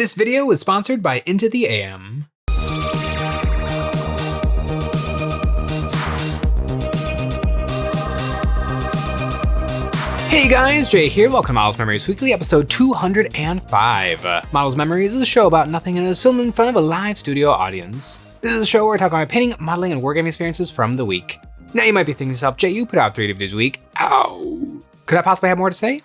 This video was sponsored by Into the AM. Hey guys, Jay here, welcome to Models Memories Weekly, episode 205. Models Memories is a show about nothing and is filmed in front of a live studio audience. This is a show where I talk about my painting, modeling, and wargaming experiences from the week. Now you might be thinking to yourself, Jay, you put out 3 videos a week. Ow! Could I possibly have more to say?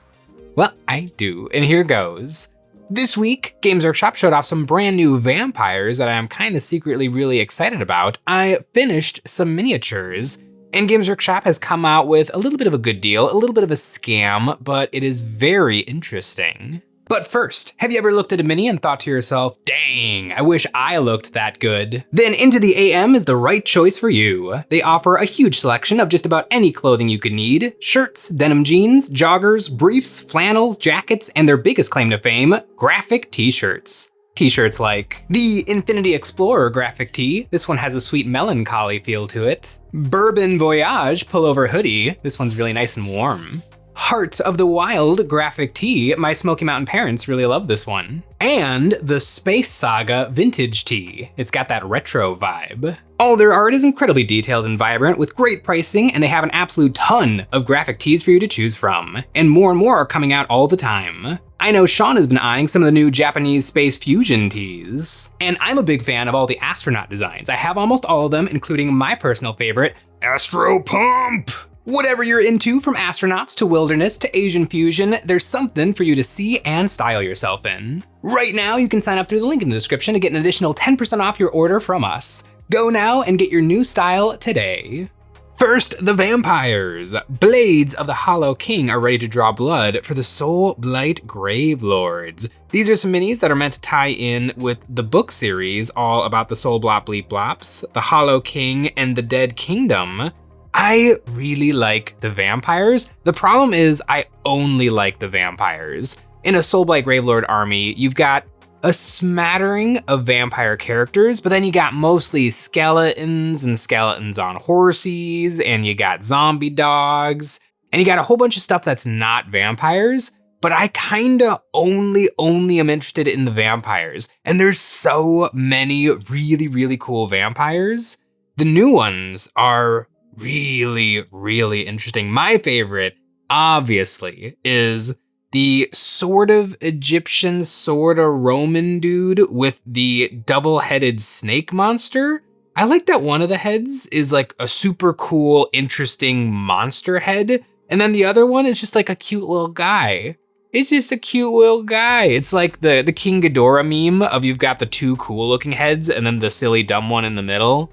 Well, I do, and here goes. This week, Games Workshop showed off some brand new vampires that I'm kind of secretly really excited about. I finished some miniatures, and Games Workshop has come out with a little bit of a good deal, a little bit of a scam, but it is very interesting. But first, have you ever looked at a mini and thought to yourself, dang, I wish I looked that good? Then Into the AM is the right choice for you. They offer a huge selection of just about any clothing you could need: shirts, denim jeans, joggers, briefs, flannels, jackets, and their biggest claim to fame, graphic t-shirts. T-shirts like the Infinity Explorer graphic tee. This one has a sweet melancholy feel to it. Bourbon Voyage pullover hoodie. This one's really nice and warm. Heart of the Wild graphic tee. My Smoky Mountain parents really love this one. And the Space Saga vintage tee. It's got that retro vibe. All their art is incredibly detailed and vibrant with great pricing, and they have an absolute ton of graphic tees for you to choose from. And more are coming out all the time. I know Sean has been eyeing some of the new Japanese space fusion tees. And I'm a big fan of all the astronaut designs. I have almost all of them, including my personal favorite, Astro Pump. Whatever you're into, from astronauts to wilderness to Asian fusion, there's something for you to see and style yourself in. Right now, you can sign up through the link in the description to get an additional 10% off your order from us. Go now and get your new style today. First, the vampires. Blades of the Hollow King are ready to draw blood for the Soul Blight Grave Lords. These are some minis that are meant to tie in with the book series all about the Soul Blop Bleep Blops, the Hollow King, and the Dead Kingdom. I really like the vampires. The problem is I only like the vampires. In a Soulblight Gravelord army, you've got a smattering of vampire characters, but then you got mostly skeletons and skeletons on horses, and you got zombie dogs, and you got a whole bunch of stuff that's not vampires, but I kinda only am interested in the vampires. And there's so many really cool vampires. The new ones are really interesting. My favorite, obviously, is the sort of Egyptian, sort of Roman dude with the double-headed snake monster. I like that one of the heads is like a super cool, interesting monster head, and then the other one is just like a cute little guy. It's just a cute little guy. It's like the King Ghidorah meme of you've got the 2 cool-looking heads and then the silly dumb one in the middle.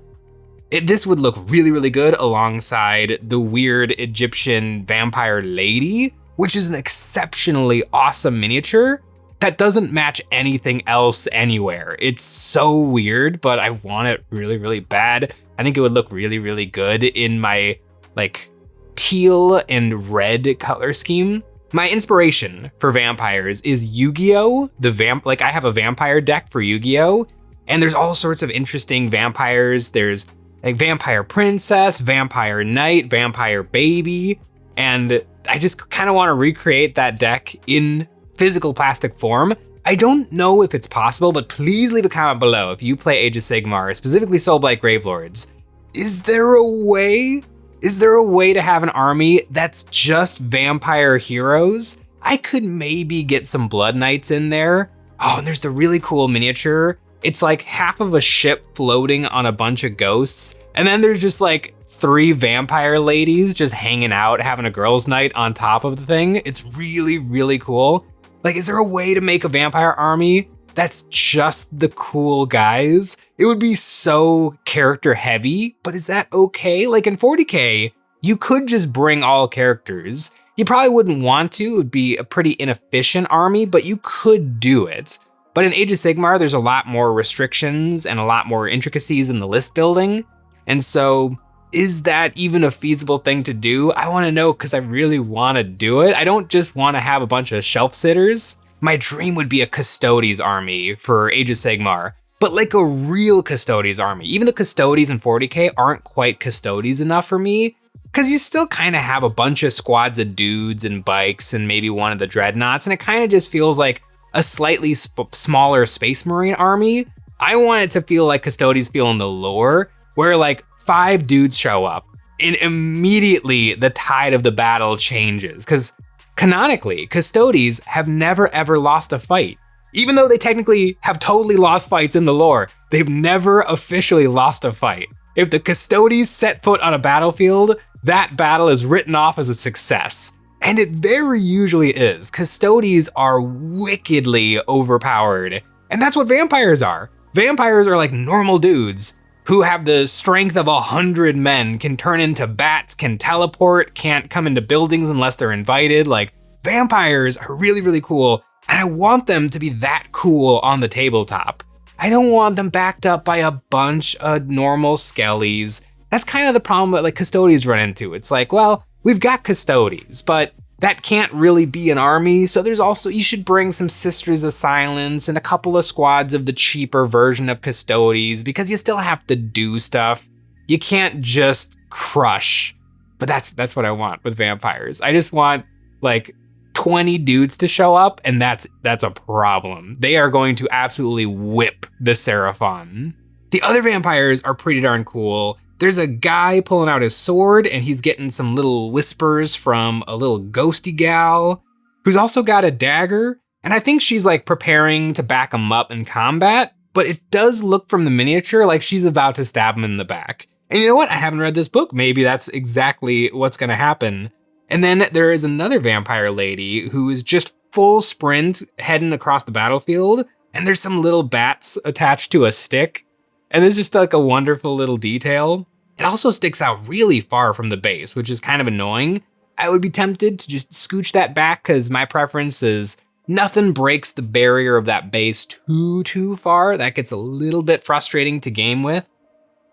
This would look really good alongside the weird Egyptian vampire lady, which is an exceptionally awesome miniature that doesn't match anything else anywhere. It's so weird, but I want it really bad. I think it would look really good in my like teal and red color scheme. My inspiration for vampires is Yu-Gi-Oh! I have a vampire deck for Yu-Gi-Oh! And there's all sorts of interesting vampires. There's like Vampire Princess, Vampire Knight, Vampire Baby, and I just kind of want to recreate that deck in physical plastic form. I don't know if it's possible, but please leave a comment below if you play Age of Sigmar, specifically Soulblight Gravelords. Is there a way? Is there a way to have an army that's just vampire heroes? I could maybe get some Blood Knights in there. Oh, and there's the really cool miniature. It's like half of a ship floating on a bunch of ghosts, and then there's just like 3 vampire ladies just hanging out, having a girls' night on top of the thing. It's really cool. Like, is there a way to make a vampire army that's just the cool guys? It would be so character heavy, but is that okay? Like in 40K, you could just bring all characters. You probably wouldn't want to, it would be a pretty inefficient army, but you could do it. But in Age of Sigmar, there's a lot more restrictions and a lot more intricacies in the list building. And so, is that even a feasible thing to do? I want to know because I really want to do it. I don't just want to have a bunch of shelf sitters. My dream would be a Custodes army for Age of Sigmar, but like a real Custodes army. Even the Custodes in 40K aren't quite Custodes enough for me, because you still kind of have a bunch of squads of dudes and bikes and maybe one of the dreadnoughts, and it kind of just feels like a slightly smaller Space Marine army. I want it to feel like Custodes feel in the lore, where like 5 dudes show up and immediately the tide of the battle changes. Because canonically, Custodes have never ever lost a fight. Even though they technically have totally lost fights in the lore, they've never officially lost a fight. If the Custodes set foot on a battlefield, that battle is written off as a success. And it very usually is. Custodes are wickedly overpowered. And that's what vampires are. Vampires are like normal dudes who have the strength of 100 men, can turn into bats, can teleport, can't come into buildings unless they're invited. Like, vampires are really, really cool. And I want them to be that cool on the tabletop. I don't want them backed up by a bunch of normal skellies. That's kind of the problem that like Custodes run into. It's like, well, we've got Custodes, but that can't really be an army. So there's also, you should bring some Sisters of Silence and a couple of squads of the cheaper version of Custodes, because you still have to do stuff. You can't just crush. But that's what I want with vampires. I just want like 20 dudes to show up, and that's a problem. They are going to absolutely whip the Seraphon. The other vampires are pretty darn cool. There's a guy pulling out his sword, and he's getting some little whispers from a little ghosty gal who's also got a dagger. And I think she's like preparing to back him up in combat, but it does look from the miniature like she's about to stab him in the back. And you know what? I haven't read this book. Maybe that's exactly what's going to happen. And then there is another vampire lady who is just full sprint heading across the battlefield. And there's some little bats attached to a stick. And it's just like a wonderful little detail. It also sticks out really far from the base, which is kind of annoying. I would be tempted to just scooch that back because my preference is nothing breaks the barrier of that base too far. That gets a little bit frustrating to game with.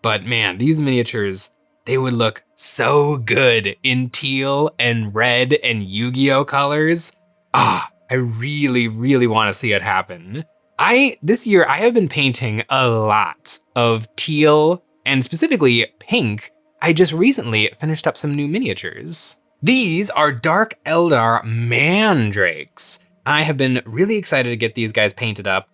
But man, these miniatures, they would look so good in teal and red and Yu-Gi-Oh colors. I really, really want to see it happen. This year, I have been painting a lot of teal and specifically pink. I just recently finished up some new miniatures. These are Dark Eldar Mandrakes. I have been really excited to get these guys painted up.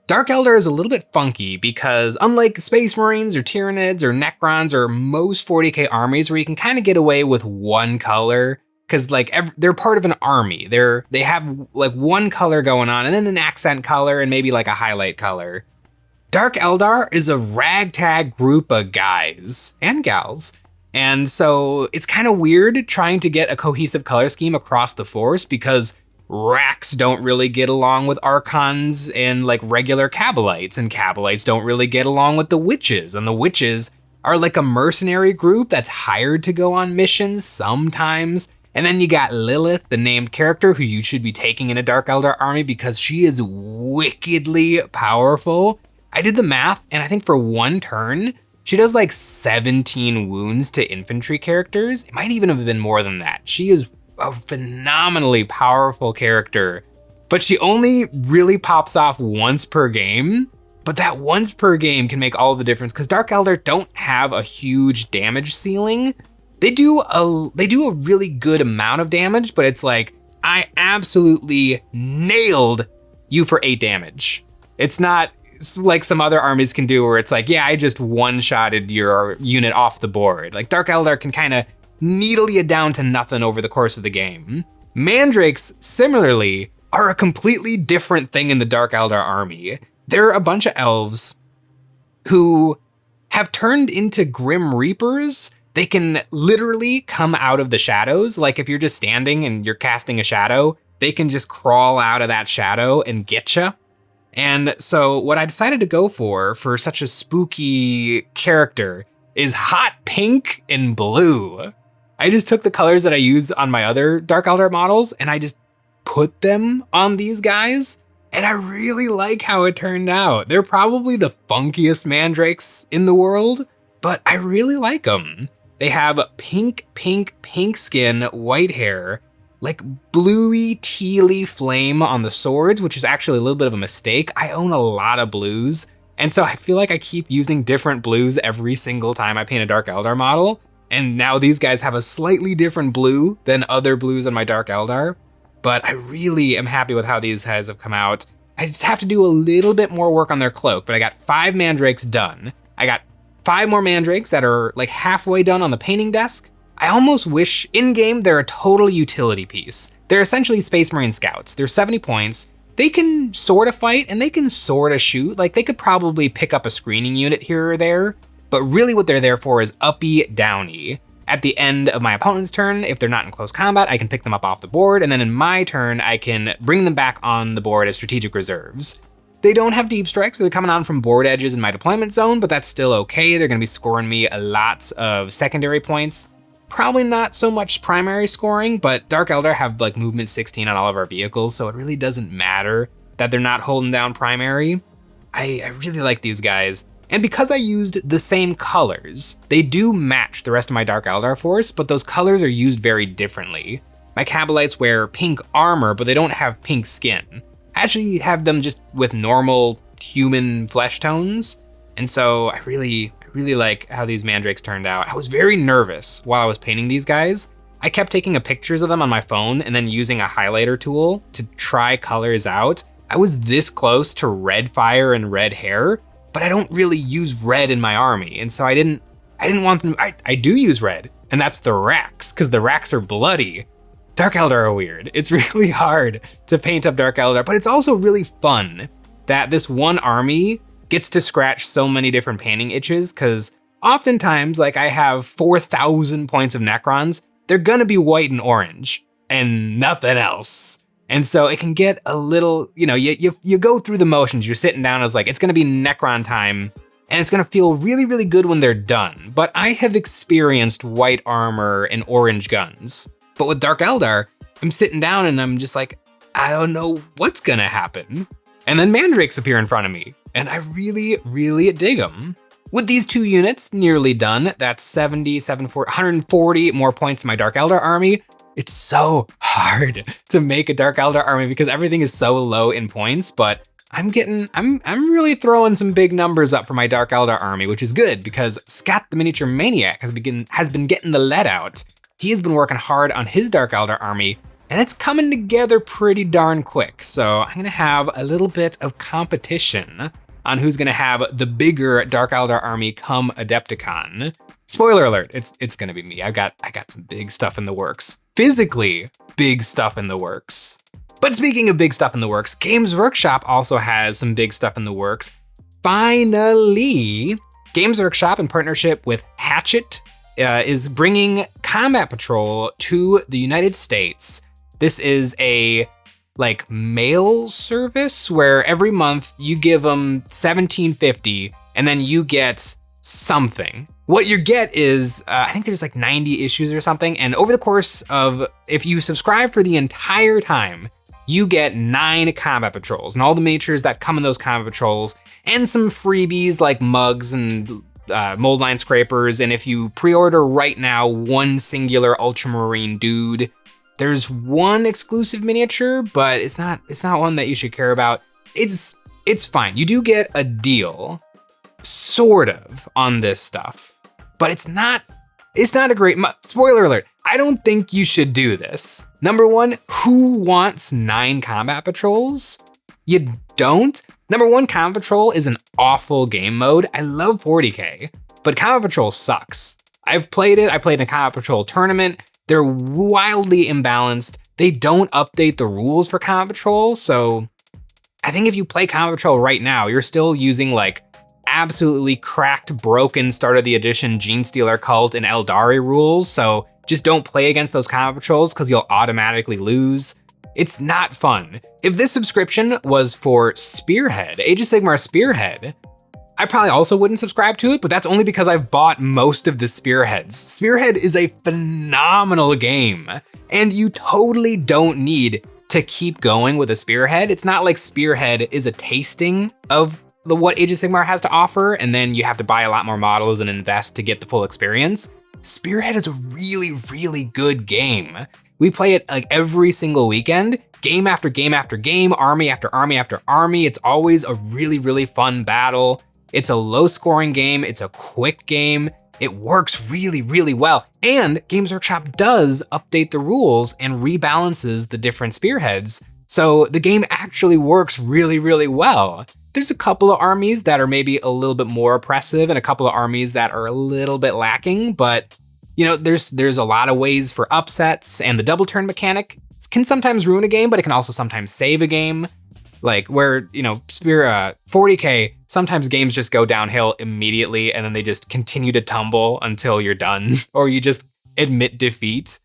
Dark Eldar is a little bit funky because unlike Space Marines or Tyranids or Necrons or most 40k armies where you can kind of get away with one color, because like they're part of an army. They have like one color going on and then an accent color and maybe like a highlight color. Dark Eldar is a ragtag group of guys and gals. And so it's kind of weird trying to get a cohesive color scheme across the force because Racks don't really get along with Archons and like regular Kabalites, and Kabalites don't really get along with the Witches, and the Witches are like a mercenary group that's hired to go on missions sometimes. And then you got Lilith, the named character who you should be taking in a Dark Eldar army because she is wickedly powerful. I did the math, and I think for one turn, she does like 17 wounds to infantry characters. It might even have been more than that. She is a phenomenally powerful character, but she only really pops off once per game. But that once per game can make all the difference because Dark Eldar don't have a huge damage ceiling. They do a really good amount of damage, but it's like, I absolutely nailed you for 8 damage. It's not like some other armies can do where it's like, yeah, I just one-shotted your unit off the board. Like Dark Eldar can kind of needle you down to nothing over the course of the game. Mandrakes, similarly, are a completely different thing in the Dark Eldar army. They're a bunch of elves who have turned into Grim Reapers. They can literally come out of the shadows. Like if you're just standing and you're casting a shadow, they can just crawl out of that shadow and get you. And so what I decided to go for such a spooky character is hot pink and blue. I just took the colors that I use on my other Dark Eldar models and I just put them on these guys. And I really like how it turned out. They're probably the funkiest mandrakes in the world, but I really like them. They have pink skin, white hair, like bluey, tealy flame on the swords, which is actually a little bit of a mistake. I own a lot of blues, and so I feel like I keep using different blues every single time I paint a Dark Eldar model. And now these guys have a slightly different blue than other blues on my Dark Eldar. but I really am happy with how these guys have come out. I just have to do a little bit more work on their cloak, but I got 5 mandrakes done. I got 5 more mandrakes that are like halfway done on the painting desk. I almost wish in-game they're a total utility piece. They're essentially Space Marine Scouts. They're 70 points. They can sort of fight and they can sort of shoot. Like they could probably pick up a screening unit here or there, but really what they're there for is uppy downy. At the end of my opponent's turn, if they're not in close combat, I can pick them up off the board, and then in my turn, I can bring them back on the board as strategic reserves. They don't have deep strikes, so they're coming on from board edges in my deployment zone, but that's still okay. They're gonna be scoring me lots of secondary points. Probably not so much primary scoring, but Dark Eldar have like movement 16 on all of our vehicles, so it really doesn't matter that they're not holding down primary. I really like these guys. And because I used the same colors, they do match the rest of my Dark Eldar force, but those colors are used very differently. My Kabalites wear pink armor, but they don't have pink skin. I actually have them just with normal human flesh tones. And so I really like how these mandrakes turned out. I was very nervous while I was painting these guys. I kept taking pictures of them on my phone and then using a highlighter tool to try colors out. I was this close to red fire and red hair, but I don't really use red in my army, and so I didn't want them. I do use red, and that's the Racks, because the Racks are bloody. Dark Eldar are weird. It's really hard to paint up Dark Eldar, but it's also really fun that this one army gets to scratch so many different painting itches, because oftentimes, like I have 4,000 points of Necrons, they're gonna be white and orange, and nothing else. And so it can get a little, you go through the motions, you're sitting down, it's like, it's gonna be Necron time, and it's gonna feel really, really good when they're done. But I have experienced white armor and orange guns. But with Dark Eldar, I'm sitting down and I'm just like, I don't know what's gonna happen. And then mandrakes appear in front of me, and I really, really dig them. With these 2 units nearly done, that's 140 more points to my Dark Eldar army. It's so hard to make a Dark Eldar army because everything is so low in points, but I'm really throwing some big numbers up for my Dark Eldar army, which is good because Scat the Miniature Maniac has been getting the lead out. He has been working hard on his Dark Eldar army, and it's coming together pretty darn quick. So I'm gonna have a little bit of competition on who's gonna have the bigger Dark Eldar army come Adepticon. Spoiler alert, it's gonna be me. I got some big stuff in the works. Physically big stuff in the works. But speaking of big stuff in the works, Games Workshop also has some big stuff in the works. Finally, Games Workshop in partnership with Hatchet is bringing Combat Patrol to the United States. This is a mail service where every month you give them $17.50 and then you get something. What you get is, I think there's 90 issues or something, and over the course of, if you subscribe for the entire time, you get 9 Combat Patrols, and all the miniatures that come in those Combat Patrols, and some freebies like mugs and mold line scrapers, and if you pre-order right now, 1 singular Ultramarine dude. There's 1 exclusive miniature, but it's not one that you should care about. It's fine. You do get a deal, sort of, on this stuff. But it's not a great, spoiler alert, I don't think you should do this. Number 1, who wants 9 Combat Patrols? You don't? Number 1, Combat Patrol is an awful game mode. I love 40K, but Combat Patrol sucks. I've played it, I played in a Combat Patrol tournament. They're wildly imbalanced. They don't update the rules for Combat Patrol, so I think if you play Combat Patrol right now, you're still using absolutely cracked, broken start of the edition Genestealer Cult and Eldari rules, so just don't play against those Combat Patrols because you'll automatically lose. It's not fun. If this subscription was for Spearhead, Age of Sigmar Spearhead, I probably also wouldn't subscribe to it, but that's only because I've bought most of the Spearheads. Spearhead is a phenomenal game, and you totally don't need to keep going with a Spearhead. It's not like Spearhead is a tasting of what Age of Sigmar has to offer, and then you have to buy a lot more models and invest to get the full experience. Spearhead is a really, really good game. We play it every single weekend, game after game after game, army after army after army. It's always a really, really fun battle. It's a low scoring game. It's a quick game. It works really, really well. And Games Workshop does update the rules and rebalances the different spearheads. So the game actually works really, really well. There's a couple of armies that are maybe a little bit more oppressive and a couple of armies that are a little bit lacking, but there's a lot of ways for upsets, and the double turn mechanic can sometimes ruin a game, but it can also sometimes save a game. Like where, 40K, sometimes games just go downhill immediately and then they just continue to tumble until you're done or you just admit defeat.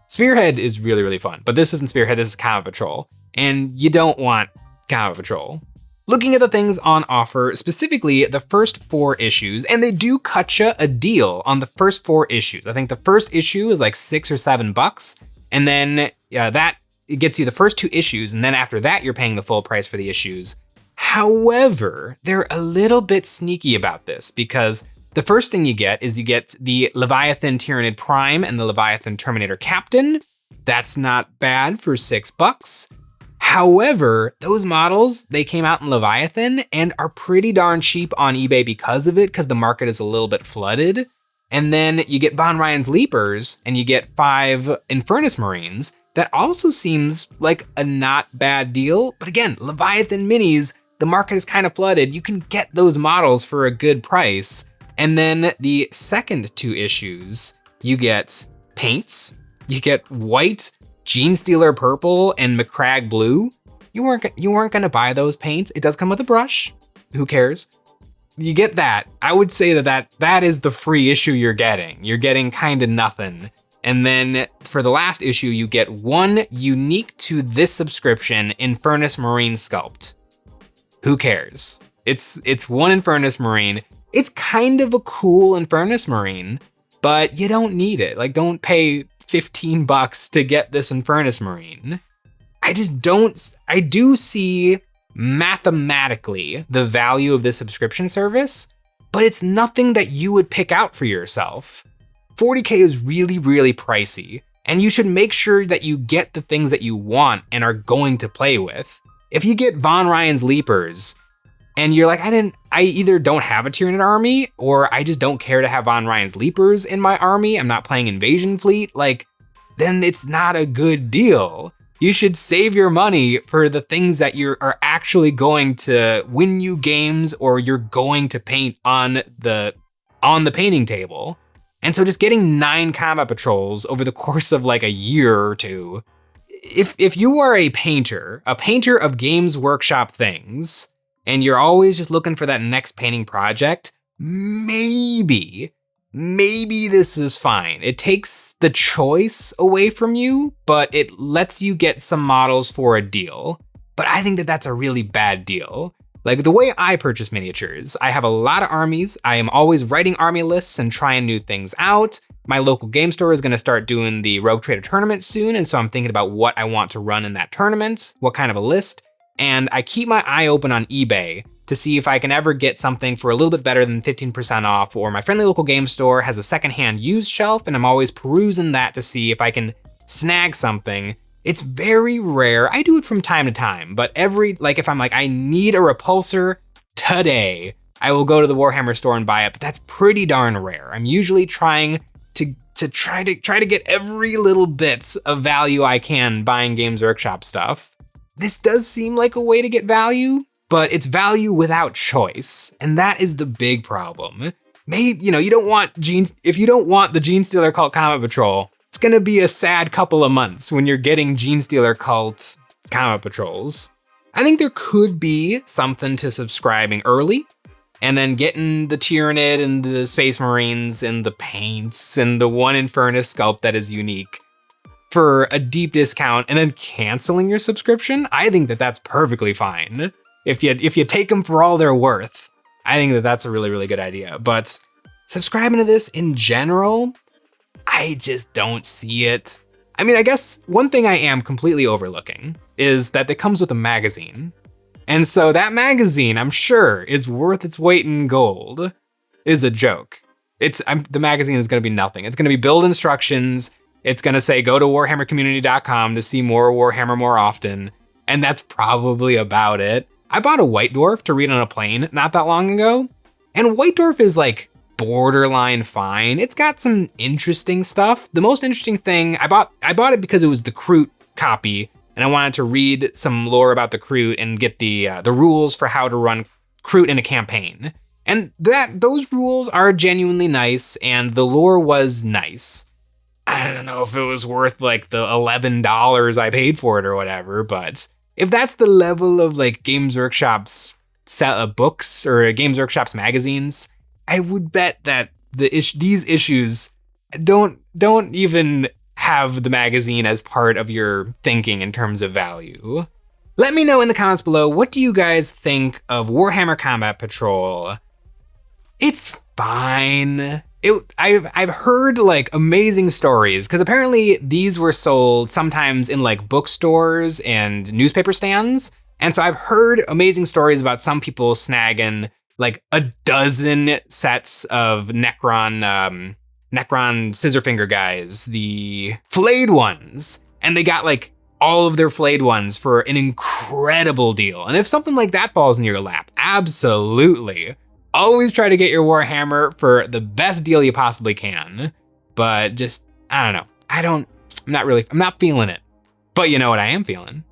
Spearhead is really, really fun, but this isn't Spearhead, this is Combat Patrol, and you don't want Combat Patrol. Looking at the things on offer, specifically the first 4 issues, and they do cut you a deal on the first 4 issues. I think the first issue is like $6 or $7, and then it gets you the first 2 issues, and then after that, you're paying the full price for the issues. However, they're a little bit sneaky about this because the first thing you get is the Leviathan Tyranid Prime and the Leviathan Terminator Captain. That's not bad for $6. However, those models, they came out in Leviathan and are pretty darn cheap on eBay because of it, because the market is a little bit flooded. And then you get Von Ryan's Leapers and you get 5 Infernus Marines. That also seems like a not bad deal. But again, Leviathan minis, the market is kind of flooded. You can get those models for a good price. And then the second 2 issues, you get paints. You get white, Genestealer purple, and McCrag blue. You weren't gonna buy those paints. It does come with a brush. Who cares? You get that. I would say that is the free issue you're getting. You're getting kind of nothing. And then for the last issue, you get 1 unique to this subscription Infernus Marine sculpt. Who cares? It's 1 Infernus Marine. It's kind of a cool Infernus Marine, but you don't need it. Like, don't pay $15 to get this Infernus Marine. I do see mathematically the value of this subscription service, but it's nothing that you would pick out for yourself. 40K is really, really pricey, and you should make sure that you get the things that you want and are going to play with. If you get Von Ryan's Leapers, and you're like, I either don't have a Tyranid army, or I just don't care to have Von Ryan's Leapers in my army, I'm not playing Invasion Fleet, then it's not a good deal. You should save your money for the things that are actually going to win you games, or you're going to paint on the painting table. And so just getting 9 combat patrols over the course of like a year or 2, if you are a painter of Games Workshop things, and you're always just looking for that next painting project, maybe this is fine. It takes the choice away from you, but it lets you get some models for a deal. But I think that that's a really bad deal. Like the way I purchase miniatures, I have a lot of armies. I am always writing army lists and trying new things out. My local game store is gonna start doing the Rogue Trader tournament soon, and so I'm thinking about what I want to run in that tournament, what kind of a list. And I keep my eye open on eBay to see if I can ever get something for a little bit better than 15% off, or my friendly local game store has a secondhand used shelf, and I'm always perusing that to see if I can snag something. It's very rare. I do it from time to time, but if I'm like, I need a repulsor today, I will go to the Warhammer store and buy it, but that's pretty darn rare. I'm usually trying to try to get every little bit of value I can buying Games Workshop stuff. This does seem like a way to get value, but it's value without choice, and that is the big problem. Maybe, you don't want if you don't want the Genestealer Cult Combat Patrol, it's gonna be a sad couple of months when you're getting Genestealer Cult Combat Patrols. I think there could be something to subscribing early, and then getting the Tyranid and the Space Marines and the paints and the 1 Infernus sculpt that is unique for a deep discount, and then canceling your subscription. I think that that's perfectly fine. If you take them for all they're worth, I think that that's a really, really good idea. But subscribing to this in general, I just don't see it. I mean, I guess one thing I am completely overlooking is that it comes with a magazine. And so that magazine, I'm sure, is worth its weight in gold, is a joke. The magazine is gonna be nothing. It's gonna be build instructions. It's gonna say, go to warhammercommunity.com to see more Warhammer more often. And that's probably about it. I bought a White Dwarf to read on a plane not that long ago. And White Dwarf is like borderline fine. It's got some interesting stuff. The most interesting thing, I bought it because it was the Kroot copy, and I wanted to read some lore about the Kroot and get the rules for how to run Kroot in a campaign. And those rules are genuinely nice, and the lore was nice. I don't know if it was worth like the $11 I paid for it or whatever, but if that's the level of like Games Workshop's books or Games Workshop's magazines, I would bet that these issues don't even have the magazine as part of your thinking in terms of value. Let me know in the comments below, what do you guys think of Warhammer Combat Patrol? It's fine. I've heard like amazing stories, because apparently these were sold sometimes in like bookstores and newspaper stands. And so I've heard amazing stories about some people snagging like a dozen sets of Necron Scissorfinger guys, the flayed ones. And they got like all of their flayed ones for an incredible deal. And if something like that falls in your lap, absolutely. Always try to get your Warhammer for the best deal you possibly can. But just, I don't know. I'm not feeling it. But you know what I am feeling?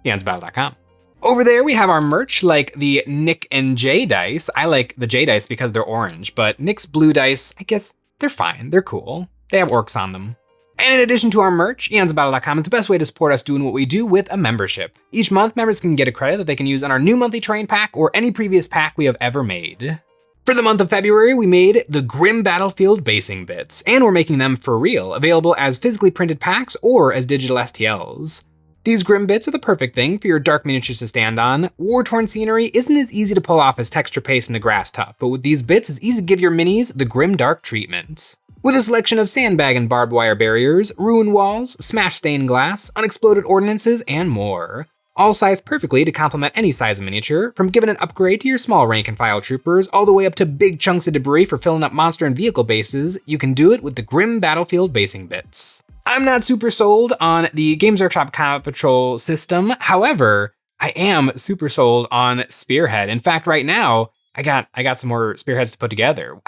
EonsOfBattle.com. Over there, we have our merch, like the Nick and Jay dice. I like the Jay dice because they're orange, but Nick's blue dice, I guess they're fine. They're cool. They have orcs on them. And in addition to our merch, EonsOfBattle.com is the best way to support us doing what we do with a membership. Each month, members can get a credit that they can use on our new monthly terrain pack or any previous pack we have ever made. For the month of February, we made the Grim Battlefield basing bits, and we're making them for real, available as physically printed packs or as digital STLs. These Grim bits are the perfect thing for your dark miniatures to stand on. War-torn scenery isn't as easy to pull off as texture paste and a grass tuff, but with these bits, it's easy to give your minis the grim dark treatment. With a selection of sandbag and barbed wire barriers, ruined walls, smashed stained glass, unexploded ordnances, and more. All sized perfectly to complement any size of miniature, from giving an upgrade to your small rank and file troopers, all the way up to big chunks of debris for filling up monster and vehicle bases, you can do it with the Grim Battlefield basing bits. I'm not super sold on the Games Workshop Combat Patrol system. However, I am super sold on Spearhead. In fact, right now, I got some more Spearheads to put together.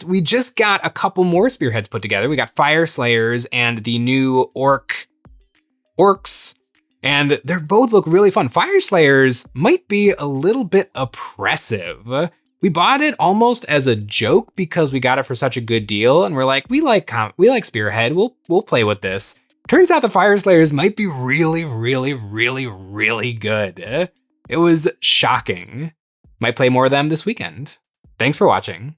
We just got a couple more Spearheads put together. We got Fire Slayers and the new Orcs, and they both look really fun. Fire Slayers might be a little bit oppressive. We bought it almost as a joke because we got it for such a good deal, and we're like, we like Spearhead. We'll play with this. Turns out the Fire Slayers might be really, really, really, really good. It was shocking. Might play more of them this weekend. Thanks for watching.